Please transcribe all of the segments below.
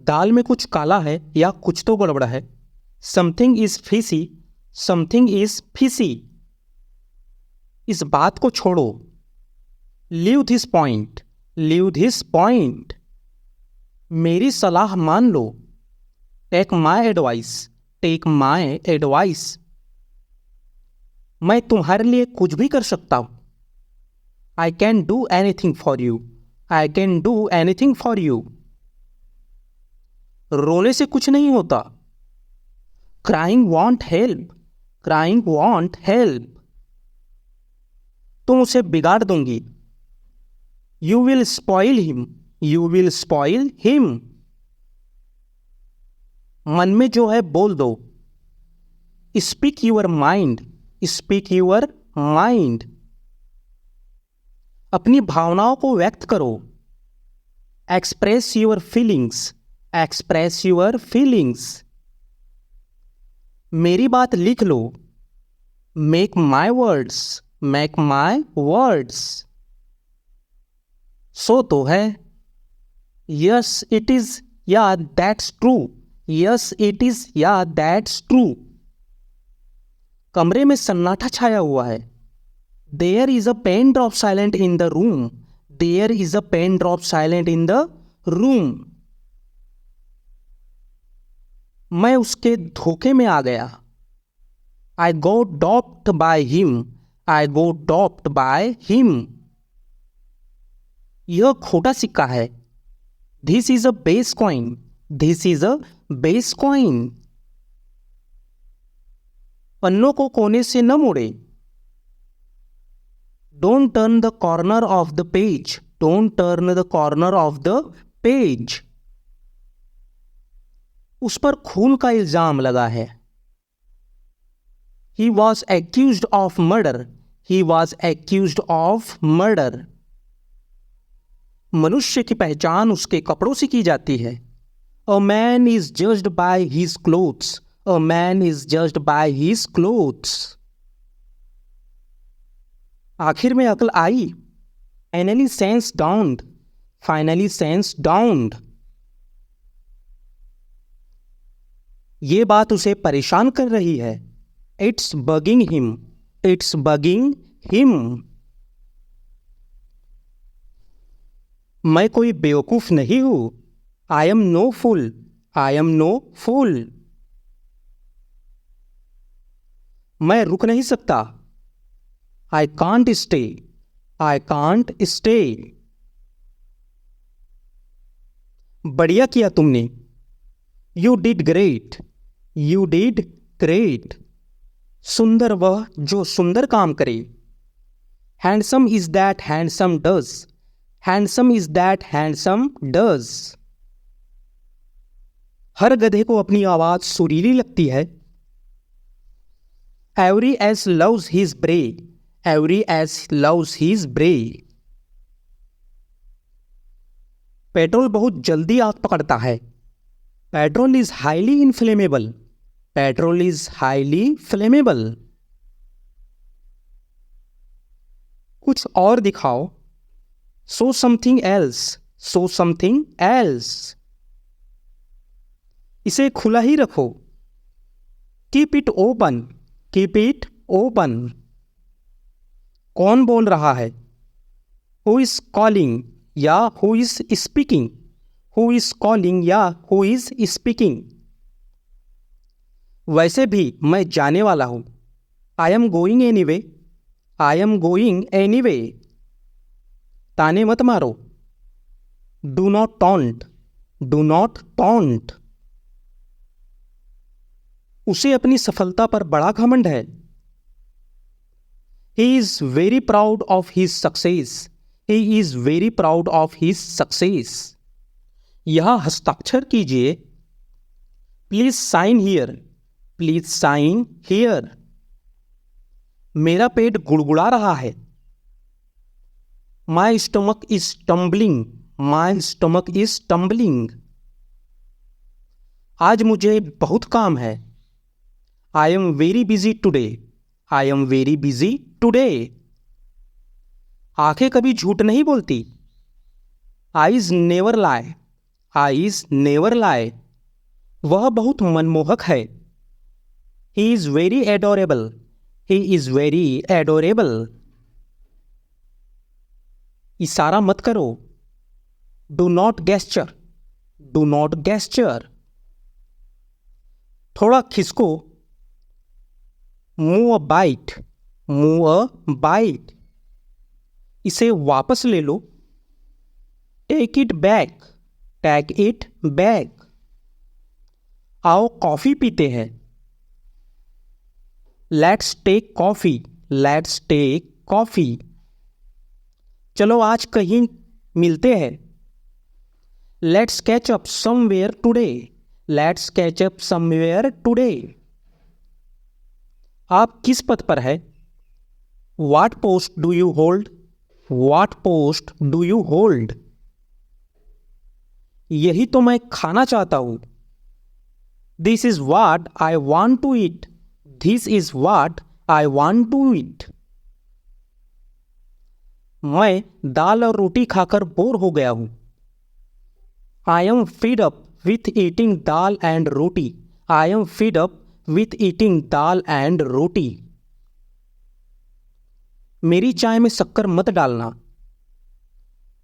दाल में कुछ काला है या कुछ तो गड़बड़ है। Something is fishy, something is fishy. इस बात को छोड़ो। Leave this point, leave this point. मेरी सलाह मान लो। Take my advice, take my advice. मैं तुम्हारे लिए कुछ भी कर सकता हूं। I can do anything for you, I can do anything for you. रोने से कुछ नहीं होता। Crying won't help, crying won't help. तुम उसे बिगाड़ दूंगी। You will spoil him, you will spoil him. मन में जो है बोल दो। Speak your mind, speak your mind. अपनी भावनाओं को व्यक्त करो। Express your feelings, express your feelings. मेरी बात लिख लो। Make my words, make my words. सो तो है। यस इट इज, या that's true, yes it is, या दैट्स ट्रू। कमरे में सन्नाटा छाया हुआ है। There is a pen drop silent in the room, there is a pen drop silent in the room. मैं उसके धोखे में आ गया। I go doped by him, I go doped by him. यह खोटा सिक्का है। This is a base coin, this is a base coin. पन्नों को कोने से न मोड़े। Don't turn the corner of the page, don't turn the corner of the page. उस पर खून का इल्जाम लगा है। He was accused of murder, he was accused of murder. मनुष्य की पहचान उसके कपड़ों से की जाती है। A man is judged by his clothes, a man is judged by his clothes. आखिर में अकल आई। Finally sense dawned, finally sense dawned. ये बात उसे परेशान कर रही है। It's bugging him, it's bugging him. मैं कोई बेवकूफ नहीं हूं। I am no fool, I am no fool. मैं रुक नहीं सकता। I can't stay, I can't stay. बढ़िया किया तुमने। You did great, you did great. सुंदर वह जो सुंदर काम करे। Handsome is that handsome does, handsome is that handsome does. हर गधे को अपनी आवाज सुरीली लगती है। Every ass loves his bray, every ass loves his bray. Petrol बहुत जल्दी आग पकड़ता है। Petrol is highly inflammable, petrol is highly flammable. कुछ और दिखाओ। Show something else, show something else. इसे खुला ही रखो। Keep it open, keep it open. कौन बोल रहा है। हु इज कॉलिंग या who is speaking, who is calling या हु इज स्पीकिंग। वैसे भी मैं जाने वाला हूं। I am going anyway, I am going anyway. ताने मत मारो। Do not taunt, do not taunt. उसे अपनी सफलता पर बड़ा घमंड है। He is very proud of his success, he is very proud of his success. यहां हस्ताक्षर कीजिए। Please sign here, please sign here. मेरा पेट गुड़गुड़ा रहा है। My stomach is tumbling, my stomach is tumbling. आज मुझे बहुत काम है। I am very busy today, I am very busy today. आंखें कभी झूठ नहीं बोलती। Eyes never lie, eyes never lie. वह बहुत मनमोहक है। He is very adorable. He is very adorable. इशारा मत करो। Do not gesture. Do not gesture. थोड़ा खिसको। Move a bite. Move a bite. इसे वापस ले लो। Take it back. Take it back. आओ कॉफी पीते हैं। Let's take coffee. Let's take coffee. चलो आज कहीं मिलते हैं। Let's catch up somewhere today. Let's catch up somewhere today. आप किस पद पर है? What post do you hold? What post do you hold? यही तो मैं खाना चाहता हूं। This is what I want to eat. This is what I want to eat. मैं दाल और रोटी खाकर बोर हो गया हूं। I am feed up with eating dal and roti. I am feed up with eating dal and roti. मेरी चाय में शक्कर मत डालना।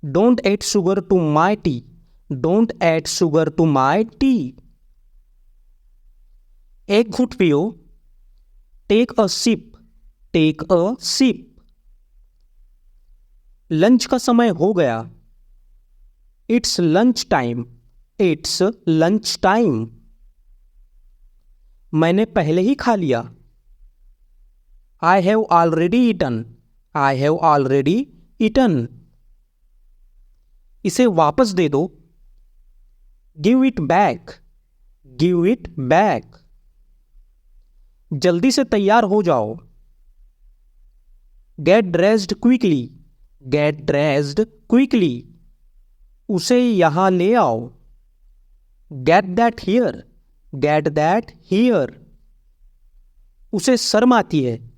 Don't add sugar to my tea. Don't add sugar to my tea. एक घूंट पियो। Take a sip. Take a sip. Lunch का समय हो गया। It's lunch time. It's lunch time. मैंने पहले ही खा लिया। I have already eaten. I have already eaten. इसे वापस दे दो। Give it back. Give it back. जल्दी से तैयार हो जाओ। Get dressed quickly. Get dressed quickly. उसे यहां ले आओ। Get that here. Get that here. उसे शर्म आती है।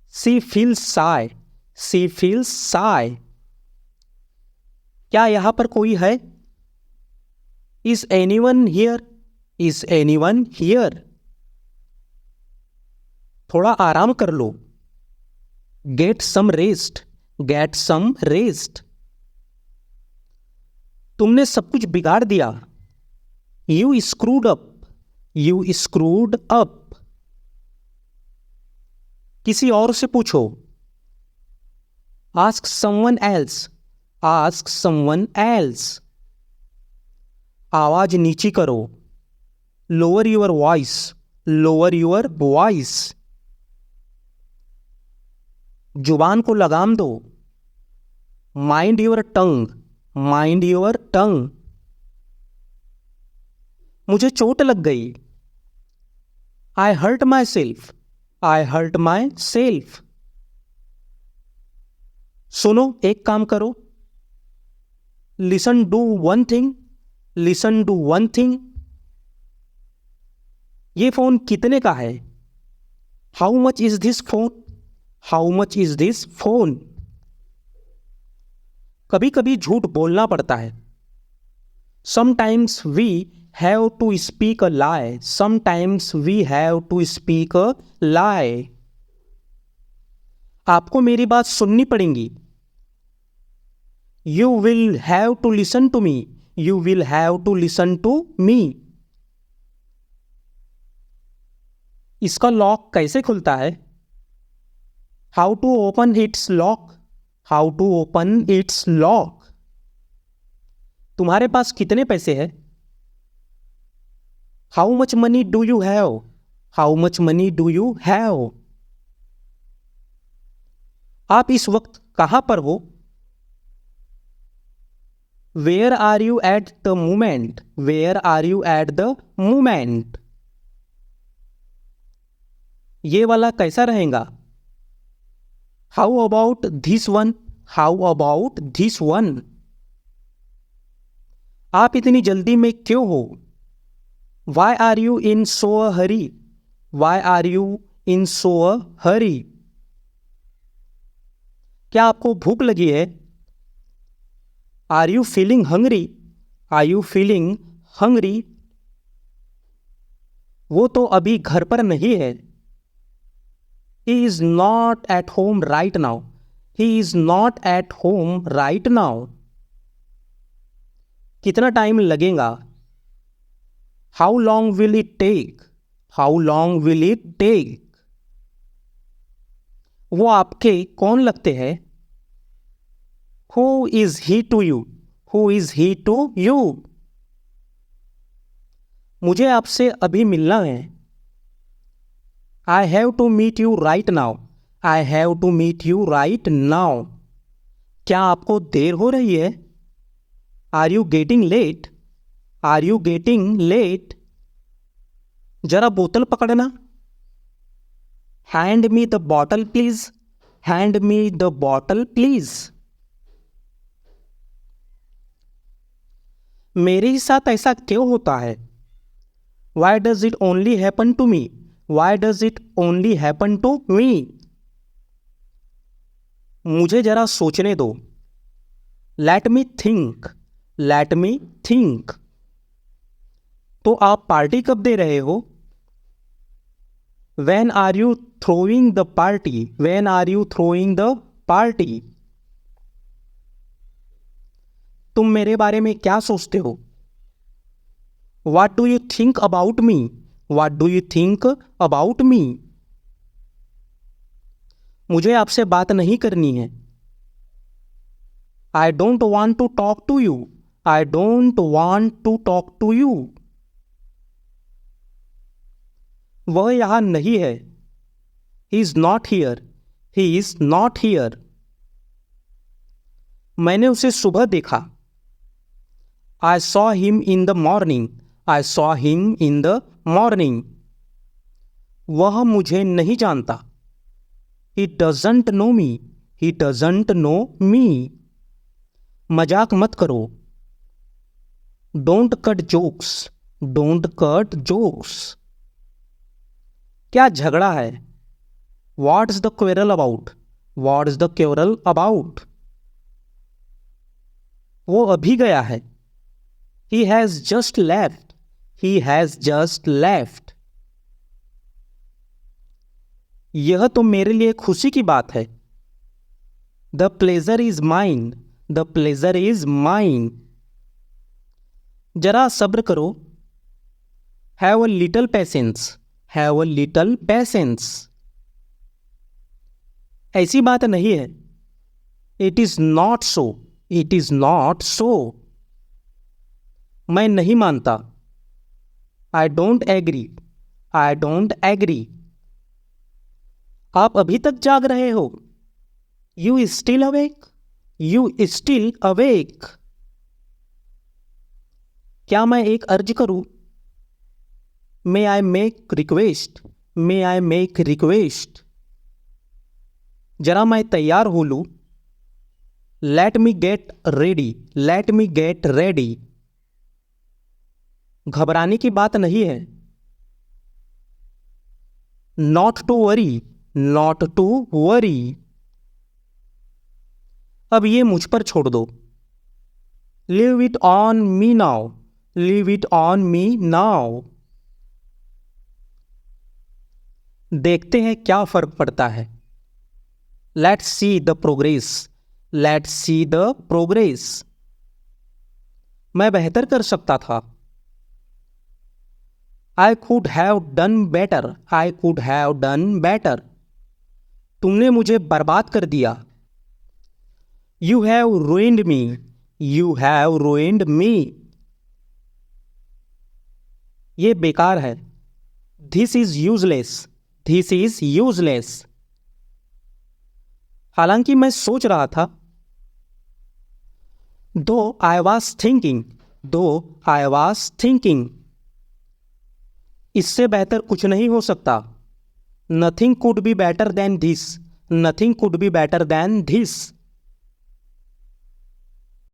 She feels shy. She feels shy. क्या यहां पर कोई है? Is anyone here? Is anyone here? थोड़ा आराम कर लो। Gate some rest. Get some rest. तुमने सब कुछ बिगाड़ दिया। You screwed up. You screwed up. किसी और से पूछो। Ask someone else. Ask someone else. आवाज नीची करो। Lower your voice. Lower your voice. जुबान को लगाम दो। Mind your tongue. Mind your tongue. मुझे चोट लग गई। I hurt myself. I hurt myself. सुनो, एक काम करो। Listen do one thing. Listen do one thing. ये फोन कितने का है? How much is this phone? How much is this phone? कभी कभी झूठ बोलना पड़ता है। Sometimes we have to speak a lie. Sometimes we have to speak a lie. आपको मेरी बात सुननी पड़ेगी। You will have to listen to me. You will have to listen to me. इसका लॉक कैसे खुलता है? How to open its lock. How to open its lock. तुम्हारे पास कितने पैसे हैं? How much money do you have? How much money do you have? आप इस वक्त कहां पर हो? Where are you at the moment? Where are you at the moment? ये वाला कैसा रहेगा? How about this one? How about this one? आप इतनी जल्दी में क्यों हो? Why are you in so a hurry? Why are you in so a hurry? क्या आपको भूख लगी है? Are you feeling hungry? Are you feeling hungry? वो तो अभी घर पर नहीं है। He is not at home right now. He is not at home right now. कितना टाइम लगेगा? How long will it take? How long will it take? वो आपके कौन लगते हैं? Who is he to you? Who is he to you? मुझे आपसे अभी मिलना है। I have to meet you right now. I have to meet you right now. क्या आपको देर हो रही है? Are you getting late? Are you getting late? जरा बोतल पकड़ना। Hand me the bottle please. Hand me the bottle please. मेरे ही साथ ऐसा क्यों होता है? Why does it only happen to me? Why does it only happen to me? मुझे जरा सोचने दो। Let me think. Let me think. तो आप पार्टी कब दे रहे हो? When are you throwing the party? When are you throwing the party? तुम मेरे बारे में क्या सोचते हो? What do you think about me? What do you think about me? मुझे आपसे बात नहीं करनी है। I don't want to talk to you. I don't want to talk to you. वह यहां नहीं है। He is not here. He is not here. मैंने उसे सुबह देखा। I saw him in the morning. I saw him in the morning. वह मुझे नहीं जानता। He doesn't know me. He doesn't know me. मजाक मत करो। Don't cut jokes. Don't cut jokes. क्या झगड़ा है? What's the quarrel about? What's the quarrel about? वो अभी गया है। He has just left. He has just left. यह तो मेरे लिए खुशी की बात है। The pleasure is mine. The pleasure is mine. जरा सब्र करो। Have a little patience. Have a little patience. ऐसी बात नहीं है। It is not so. It is not so. मैं नहीं मानता। I don't agree. I don't agree. आप अभी तक जाग रहे हो? You still awake? You still awake. क्या मैं एक अर्ज करूं? May I make request? May I make request? जरा मैं तैयार हो लूं। Let me get ready. Let me get ready. घबराने की बात नहीं है। Not to worry. Not to worry. अब ये मुझ पर छोड़ दो। Leave it on me now. Leave it on me now. देखते हैं क्या फर्क पड़ता है। Let's see the progress. Let's see the progress. मैं बेहतर कर सकता था। I could have done better. I could have done better. तुमने मुझे बर्बाद कर दिया। You have ruined me. You have ruined me. ये बेकार है। This is useless. This is useless. हालांकि मैं सोच रहा था। Though I was thinking. Though I was thinking. इससे बेहतर कुछ नहीं हो सकता। Nothing could be better than this. Nothing could be better than this.